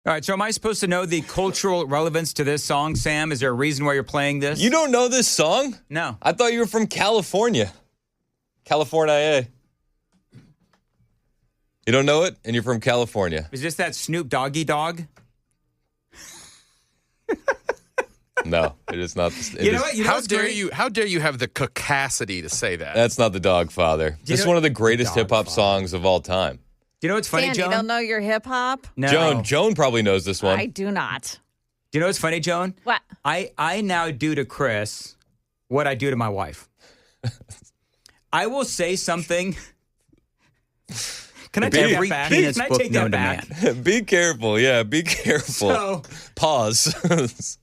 All right, so am I supposed to know the cultural relevance to this song, Sam? Is there a reason why you're playing this? You don't know this song? No. I thought you were from California. California. You don't know it, and you're from California. Is this that Snoop Doggy Dog? No, it is not. You know what? How dare you have the cacacity to say that? That's not the Dog Father. This is one of the greatest hip-hop songs of all time. Do you know what's funny, Dan, Joan? you don't know your hip-hop? No. Joan probably knows this one. I do not. Do you know what's funny, Joan? What? I now do to Chris what I do to my wife. I will say something. Can I take that back? Can I take that back? Be careful. Yeah, be careful. So, Pause.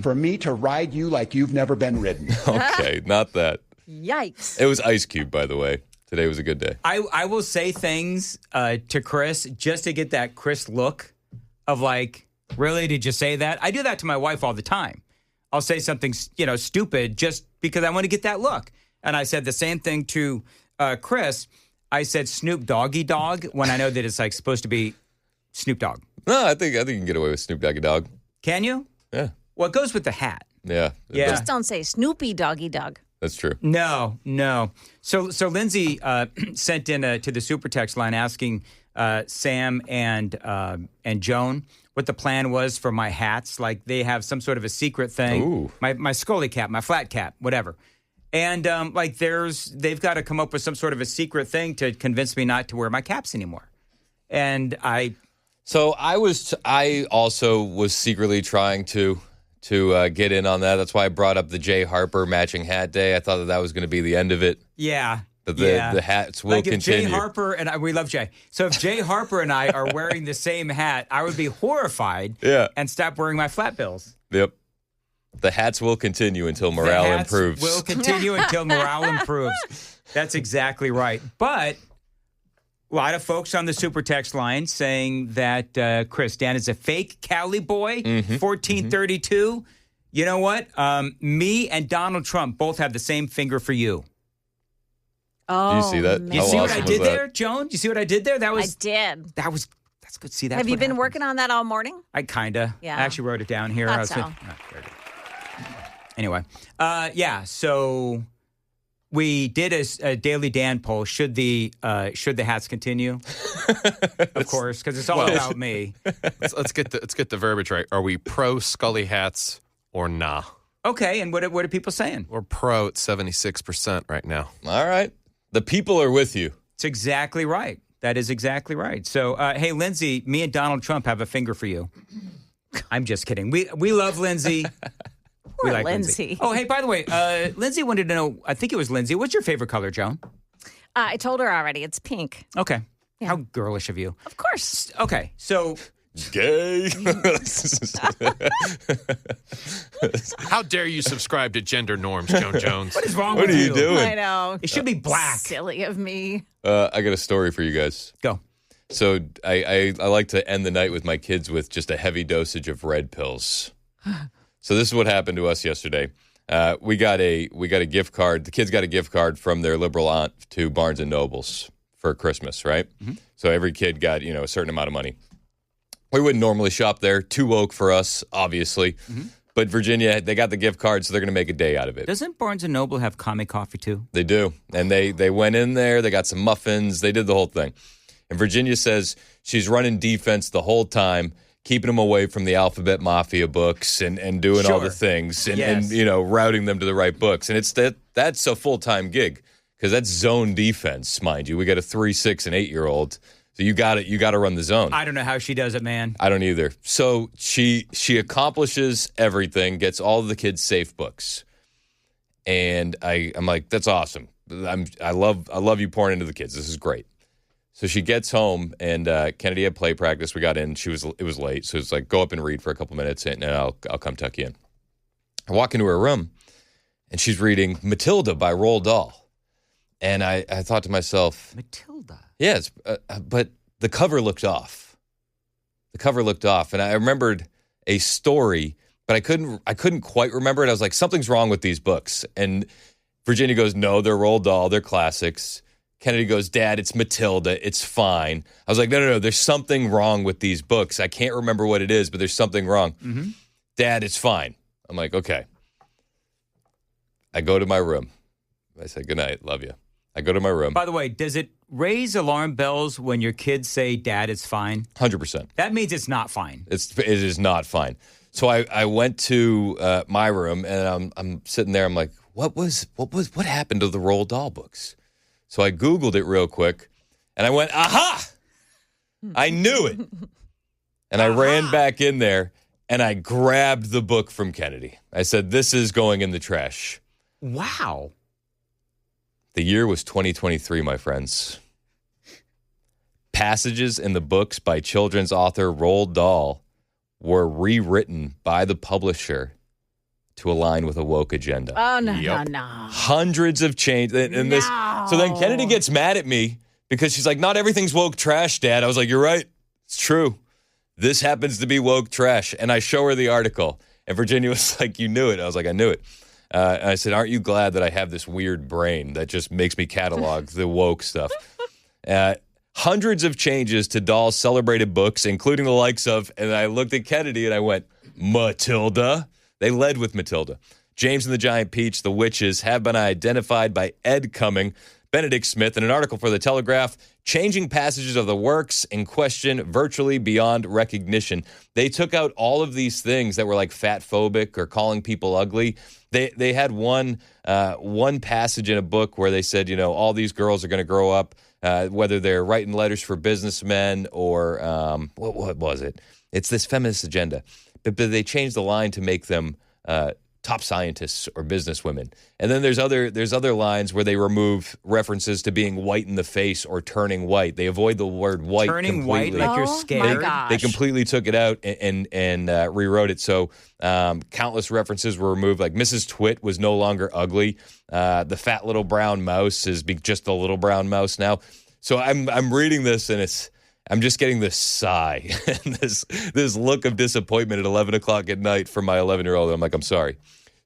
For me to ride you like you've never been ridden. Okay, not that. Yikes. It was Ice Cube, by the way. Today was a good day. I will say things to Chris just to get that Chris look of like, really, did you say that? I do that to my wife all the time. I'll say something, stupid just because I want to get that look. And I said the same thing to Chris. I said Snoop Doggy Dog when I know that it's like supposed to be Snoop Dogg. No, I think you can get away with Snoop Doggy Dog. Can you? Yeah. Well, it goes with the hat. Yeah. Yeah. Just don't say Snoopy Doggy Dog. That's true. No. So Lindsay sent in to the super text line asking Sam and Joan what the plan was for my hats. Like they have some sort of a secret thing. Ooh. My Scully cap, my flat cap, whatever. And they've got to come up with some sort of a secret thing to convince me not to wear my caps anymore. And I also was secretly trying to get in on that. That's why I brought up the Jay Harper matching hat day. I thought that was going to be the end of it. Yeah. But the hats will continue. Jay Harper and we love Jay. So if Jay Harper and I are wearing the same hat, I would be horrified and stop wearing my flat bills. Yep. The hats will continue until morale improves. Will continue until morale improves. That's exactly right. But a lot of folks on the super text line saying that Chris, Dan is a fake Cali boy, 1432. You know what? Me and Donald Trump both have the same finger for you. Oh, do you see that? Man. You see what I did there, Joan? You see what I did there? I did. That's good. See that? Have you been working on that all morning? I kinda. Yeah. I actually wrote it down here. Thought so. Anyway, so we did a Daily Dan poll. Should the hats continue? Of course, because it's all about me. Let's get the verbiage right. Are we pro Scully hats or nah? Okay, and what are people saying? We're pro at 76% right now. All right. The people are with you. It's exactly right. That is exactly right. So, hey, Lindsay, me and Donald Trump have a finger for you. I'm just kidding. We love Lindsay. Poor We like Lindsay. Oh, hey, by the way, Lindsay wanted to know, I think it was Lindsay, what's your favorite color, Joan? I told her already. It's pink. Okay. Yeah. How girlish of you. Of course. Okay, so... Gay. How dare you subscribe to gender norms, Joan Jones? What is wrong What with are you doing? I know. It should be black. Silly of me. I got a story for you guys. Go. So I like to end the night with my kids with just a heavy dosage of red pills. So this is what happened to us yesterday. We got a gift card. The kids got a gift card from their liberal aunt to Barnes and Nobles for Christmas, right? Mm-hmm. So every kid got a certain amount of money. We wouldn't normally shop there. Too woke for us, obviously. Mm-hmm. But Virginia, they got the gift card, so they're going to make a day out of it. Doesn't Barnes & Noble have comic coffee, too? They do. And they went in there. They got some muffins. They did the whole thing. And Virginia says she's running defense the whole time, keeping them away from the Alphabet Mafia books and doing all the things and routing them to the right books. And it's that's a full-time gig because that's zone defense, mind you. We got a 3, 6, and 8-year-old. So you got to run the zone. I don't know how she does it, man. I don't either. So she accomplishes everything, gets all of the kids' safe books, and I'm like, that's awesome. I love you pouring into the kids. This is great. So she gets home, and Kennedy had play practice. We got in. It was late, so it's like go up and read for a couple minutes, and I'll come tuck you in. I walk into her room, and she's reading Matilda by Roald Dahl, and I thought to myself, Matilda. Yes, but the cover looked off. And I remembered a story, but I couldn't quite remember it. I was like, something's wrong with these books. And Virginia goes, no, they're Roald Dahl, they're classics. Kennedy goes, Dad, it's Matilda. It's fine. I was like, no. There's something wrong with these books. I can't remember what it is, but there's something wrong. Mm-hmm. Dad, it's fine. I'm like, okay. I go to my room. I say, good night. Love you. I go to my room. By the way, does it raise alarm bells when your kids say, Dad, it's fine? 100%. That means it's not fine. It is not fine. So I went to my room, and I'm sitting there. I'm like, what happened to the Roald Dahl books? So I Googled it real quick, and I went, aha! I knew it. And I ran back in there, and I grabbed the book from Kennedy. I said, this is going in the trash. Wow. The year was 2023, my friends. Passages in the books by children's author Roald Dahl were rewritten by the publisher to align with a woke agenda. Oh, no. Hundreds of changes. So then Kennedy gets mad at me because she's like, not everything's woke trash, Dad. I was like, you're right. It's true. This happens to be woke trash. And I show her the article. And Virginia was like, you knew it. I was like, I knew it. And I said, aren't you glad that I have this weird brain that just makes me catalog the woke stuff? Hundreds of changes to Dahl's celebrated books, including the likes of, and I looked at Kennedy and I went, Matilda. They led with Matilda. James and the Giant Peach, The Witches, have been identified by Ed Cumming, Benedict Smith, in an article for The Telegraph, changing passages of the works in question virtually beyond recognition. They took out all of these things that were like fat-phobic or calling people ugly. They had one passage in a book where they said, all these girls are going to grow up, whether they're writing letters for businessmen or what was it? It's this feminist agenda. But they changed the line to make them top scientists or businesswomen. And then there's other lines where they remove references to being white in the face or turning white. They avoid the word white Turning completely. white like you're scared. My gosh. They completely took it out and rewrote it. So countless references were removed. Like Mrs. Twit was no longer ugly. The fat little brown mouse is just a little brown mouse now. So I'm reading this and I'm just getting this sigh and this look of disappointment at 11 o'clock at night from my 11-year-old. I'm like, I'm sorry.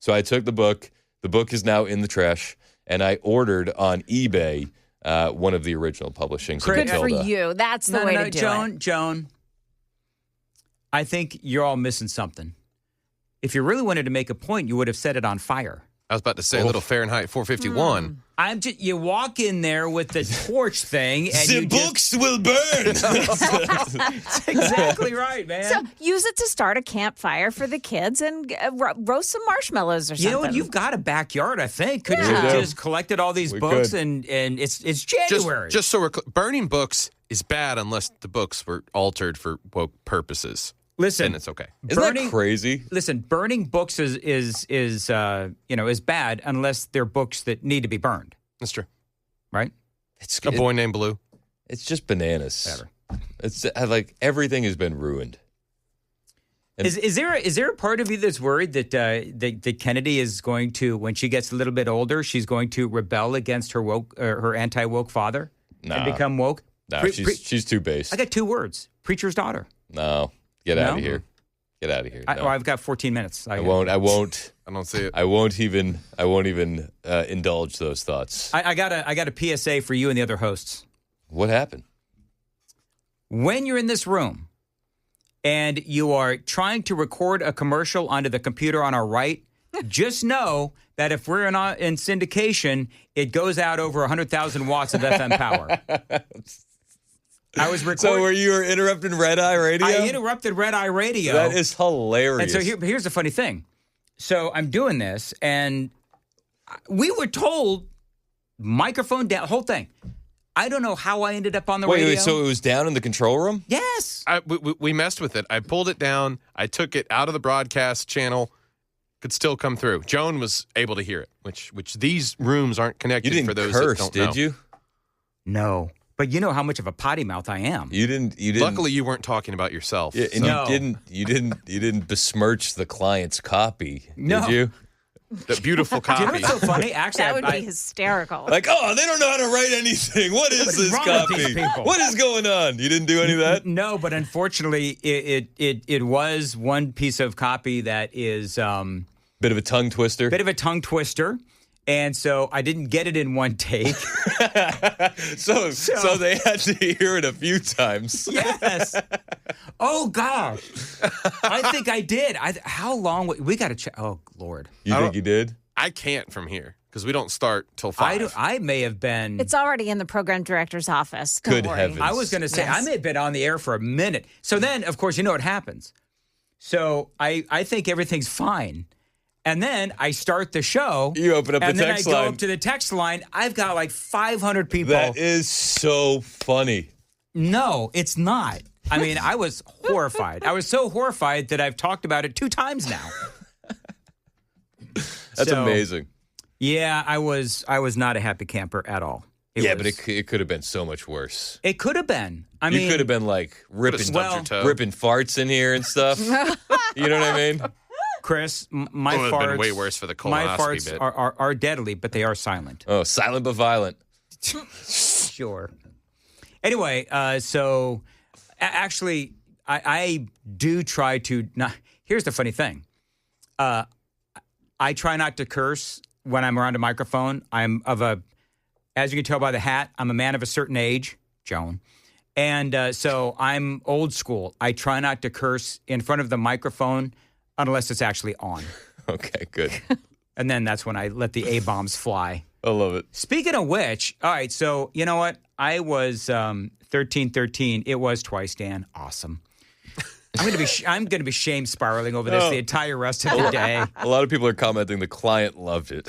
So I took the book. The book is now in the trash, and I ordered on eBay one of the original publishings. Good for Matilda. you. That's the way to do it. Joan, I think you're all missing something. If you really wanted to make a point, you would have set it on fire. I was about to say a little Fahrenheit 451. You walk in there with the torch thing, and The books will burn. That's exactly right, man. So use it to start a campfire for the kids and roast some marshmallows or something. You know what? You've got a backyard, I think. Could you Yeah. just collected all these We books could. and it's January. Just so we're burning books is bad unless the books were altered for woke purposes. Listen, Then it's okay. Isn't that crazy? Listen, burning books is bad unless they're books that need to be burned, That's true. right? It's A Boy Named Blue. It's just bananas. Whatever. It's like everything has been ruined. And- Is there a part of you that's worried that Kennedy is going to, when she gets a little bit older, she's going to rebel against her woke her anti-woke father and become woke? No, she's too base. I got 2 words: preacher's daughter. No, get out No? of here. Get out of here. No. I've got 14 minutes. I won't. I don't see it. I won't even indulge those thoughts. I got a PSA for you and the other hosts. What happened? When you're in this room and you are trying to record a commercial onto the computer on our right, just know that if we're in syndication, it goes out over 100,000 watts of FM power. I was recording. So were you interrupting Red Eye Radio? I interrupted Red Eye Radio. That is hilarious. And so here's the funny thing. So I'm doing this, and we were told microphone down, whole thing. I don't know how I ended up on the radio. Wait, so it was down in the control room? Yes. We messed with it. I pulled it down. I took it out of the broadcast channel. Could still come through. Joan was able to hear it, which these rooms aren't connected You didn't for those curse, that don't know. did you? No. But you know how much of a potty mouth I am. You didn't. Luckily, you weren't talking about yourself. Yeah, and No. you didn't besmirch the client's copy, No. did you? The beautiful Do you know copy. what's so funny? Actually, That would I- be hysterical. Like, oh, they don't know how to write anything. What is What is this wrong with these copy? people? What is going on? You didn't do any of that? No, but unfortunately, it was one piece of copy that is Bit of a tongue twister. bit of a tongue twister. And so I didn't get it in one take. so they had to hear it a few times. Yes. Oh, gosh. I think I did. How long? We got to check. Oh, Lord. You think you did? I can't from here because we don't start till 5. I may have been. It's already in the program director's office. Don't Good worry. heavens. I was going to say, Yes. I may have been on the air for a minute. So then, of course, you know what happens. So I think everything's fine. And then I start the show. You open up the and then text I go line. up to the text line. I've got like 500 people. That is so funny. No, it's not. I mean, I was horrified. I was so horrified that I've talked about it 2 times now. That's So, amazing. Yeah, I was not a happy camper at all. But it could have been so much worse. It could have been. I You mean, could have been like ripping stubbed your toe. ripping farts in here and stuff. You know what I mean? Chris, my It would have farts been way worse for the My colonoscopy farts bit. are deadly, but they are silent. Oh, silent but violent. Sure. Anyway, so actually, I do try to not. Here's the funny thing. I try not to curse when I'm around a microphone. As you can tell by the hat, I'm a man of a certain age, Joan. And so I'm old school. I try not to curse in front of the microphone unless it's actually on. Okay, good. And then that's when I let the A-bombs fly. I love it. Speaking of which, all right, so you know what? I was 1313. It was twice, Dan. Awesome. I'm gonna be shame spiraling over this the entire rest of the day. A lot of people are commenting the client loved it.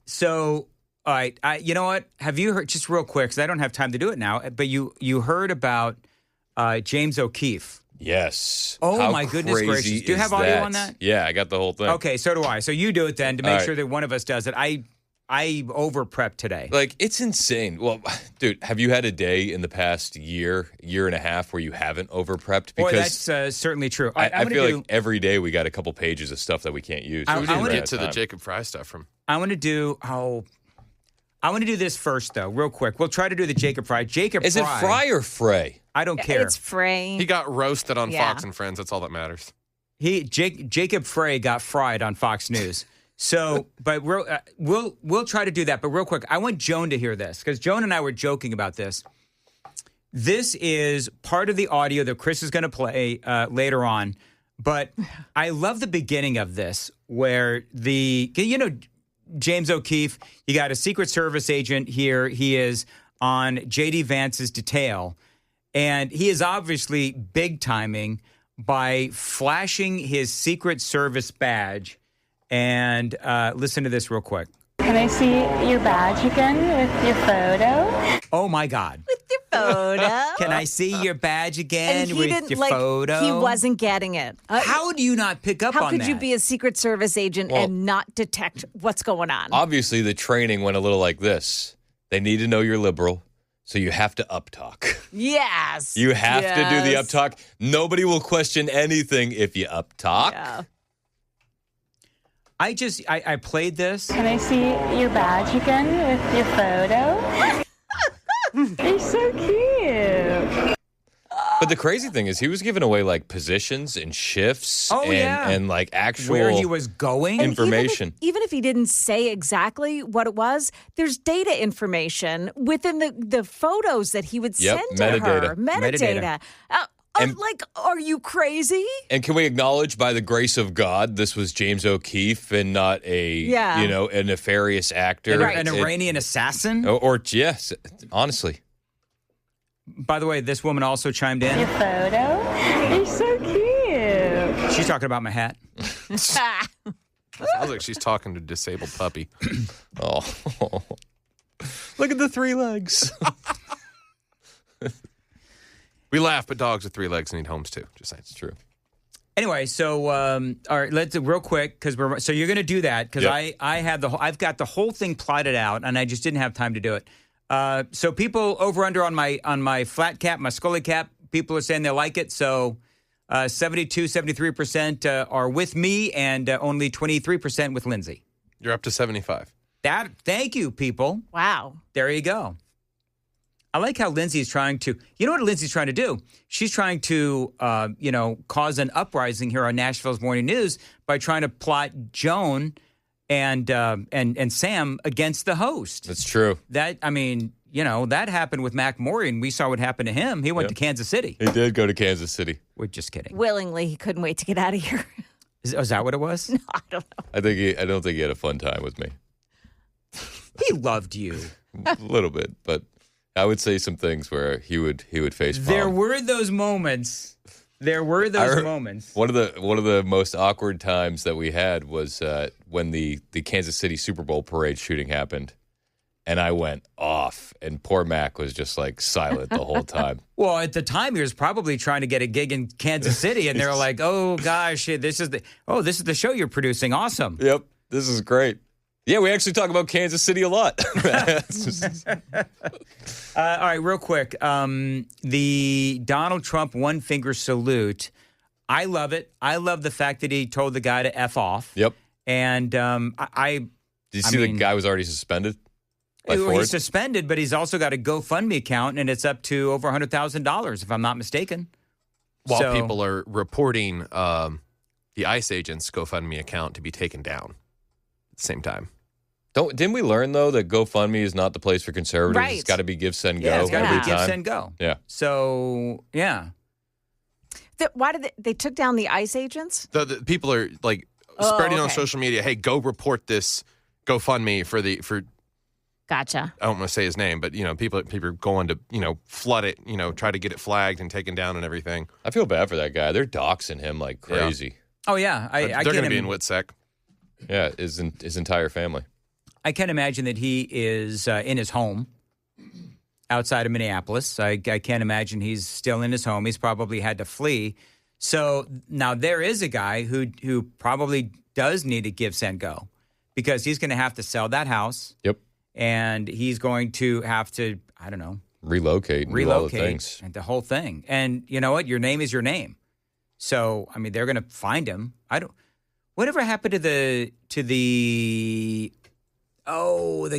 So, all right, you know what? Have you heard, just real quick, because I don't have time to do it now, but you heard about James O'Keefe. Yes. Oh, How my goodness crazy gracious. Do you is have audio on that? Yeah, I got the whole thing. Okay, so do I. So you do it then to make All right. sure that one of us does it. I over-prepped today. Like, it's insane. Well, dude, have you had a day in the past year and a half where you haven't over-prepped? Boy, Because that's certainly true. All right, I I'm feel gonna like every day we got a couple pages of stuff that we can't use. I We didn't wanna get to the time. Jacob Fry stuff from. I want to do this first, though, real quick. We'll try to do the Jacob Fry. Is it Fry or Frey? I don't care. It's Frey. He got roasted on Yeah. Fox and Friends. That's all that matters. Jacob Frey got fried on Fox News. So, but we'll try to do that. But real quick, I want Joan to hear this because Joan and I were joking about this. This is part of the audio that Chris is going to play later on. But I love the beginning of this where James O'Keefe, you got a Secret Service agent here. He is on J.D. Vance's detail. And he is obviously big timing by flashing his Secret Service badge. And listen to this real quick. Can I see your badge again with your photo? Oh, my God. With your photo. Can I see your badge again And he with didn't your photo? He wasn't getting it. How do you not pick up How on could that? you be a Secret Service agent and not detect what's going on? Obviously, the training went a little like this. They need to know you're liberal, so you have to uptalk. Yes. You have to do the Yes. uptalk. Nobody will question anything if you uptalk. Yeah. I played this. Can I see your badge again with your photo? You're so cute. But the crazy thing is he was giving away like positions and shifts Oh, and, yeah. and like actual Where he was going. And information. Even if he didn't say exactly what it was, there's data information within the photos that he would Yep, send to metadata. her. Metadata. And- Like, are you crazy? And can we acknowledge by the grace of God this was James O'Keefe and not a a nefarious actor. An Iranian assassin? Or yes, honestly. By the way, this woman also chimed Your in. photo? You're so cute. She's talking about my hat. Sounds like she's talking to a disabled puppy. Oh. Look at the 3 legs. We laugh, but dogs with 3 legs need homes too. Just saying. It's true. Anyway, so all right, let's do real quick because so you're going to do that because Yep. I've got the whole thing plotted out and I just didn't have time to do it. So people over under on my flat cap, my Scully cap, people are saying they like it. So 73% are with me and only 23% with Lindsay. You're up to 75. Thank you, people. Wow. There you go. I like how Lindsay's trying to, you know what Lindsay's trying to do? She's trying to, cause an uprising here on Nashville's Morning News by trying to plot Joan and Sam against the host. That's true. That happened with Mac Maureen. We saw what happened to him. He went to Kansas City. He did go to Kansas City. We're just kidding. Willingly, he couldn't wait to get out of here. Is that what it was? No, I don't know. I don't think he had a fun time with me. He loved you. A little bit, but I would say some things where he would face palm. There were those moments. Moments. One of the most awkward times that we had was when the Kansas City Super Bowl parade shooting happened, and I went off, and poor Mac was just like silent the whole time. Well, at the time, he was probably trying to get a gig in Kansas City, and they were like, "Oh gosh, this is the show you're producing. Awesome." Yep, this is great. Yeah, we actually talk about Kansas City a lot. All right, real quick. The Donald Trump one finger salute. I love it. I love the fact that he told the guy to F off. Yep. And Did you see the guy was already suspended? He's suspended, but he's also got a GoFundMe account, and it's up to over $100,000, if I'm not mistaken. While people are reporting the ICE agent's GoFundMe account to be taken down at the same time. Didn't we learn, though, that GoFundMe is not the place for conservatives? Right. It's got to be Give, Send, Go. Yeah, it's got to every be Give, time. Send, Go. Yeah. So, yeah. Why did they took down the ICE agents? The people are like spreading on social media, hey, go report this GoFundMe for Gotcha. I don't want to say his name, but people are going to flood it, try to get it flagged and taken down and everything. I feel bad for that guy. They're doxing him like crazy. Oh, yeah. They're going to be in WITSEC. Yeah, his entire family. I can't imagine that he is in his home outside of Minneapolis. I can't imagine he's still in his home. He's probably had to flee. So now there is a guy who probably does need to Give, Send, Go because he's going to have to sell that house. Yep. And he's going to have to, I don't know, relocate and do all the things. And the whole thing. And you know what? Your name is your name. So, I mean, they're going to find him. Whatever happened to the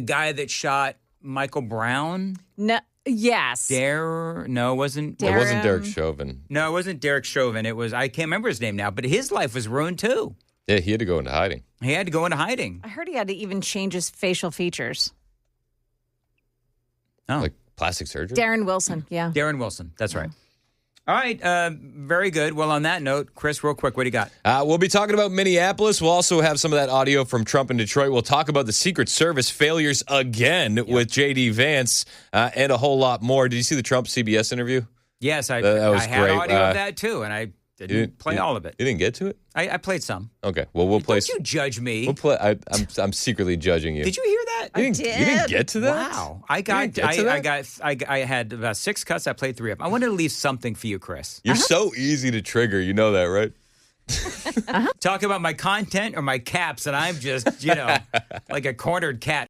guy that shot Michael Brown? No. Yes. No, it wasn't. It wasn't Derek Chauvin. No, it wasn't Derek Chauvin. It was, I can't remember his name now, but his life was ruined too. Yeah, he had to go into hiding. He had to go into hiding. I heard he had to even change his facial features. Oh. Like plastic surgery? Darren Wilson, yeah. Darren Wilson, that's right. All right, very good. Well, on that note, Chris, real quick, what do you got? We'll be talking about Minneapolis. We'll also have some of that audio from Trump in Detroit. We'll talk about the Secret Service failures again with J.D. Vance and a whole lot more. Did you see the Trump CBS interview? Yes, I was had great. audio of that too, and I didn't play all of it. You didn't get to it? I played some. Okay, well, we'll play. Don't you judge me. We'll play. I'm secretly judging you. Did you hear that? You didn't get to that? Wow. I had about 6 cuts. I played 3 of them. I wanted to leave something for you, Chris. You're so easy to trigger. You know that, right? Talk about my content or my caps, and I'm just, like a cornered cat.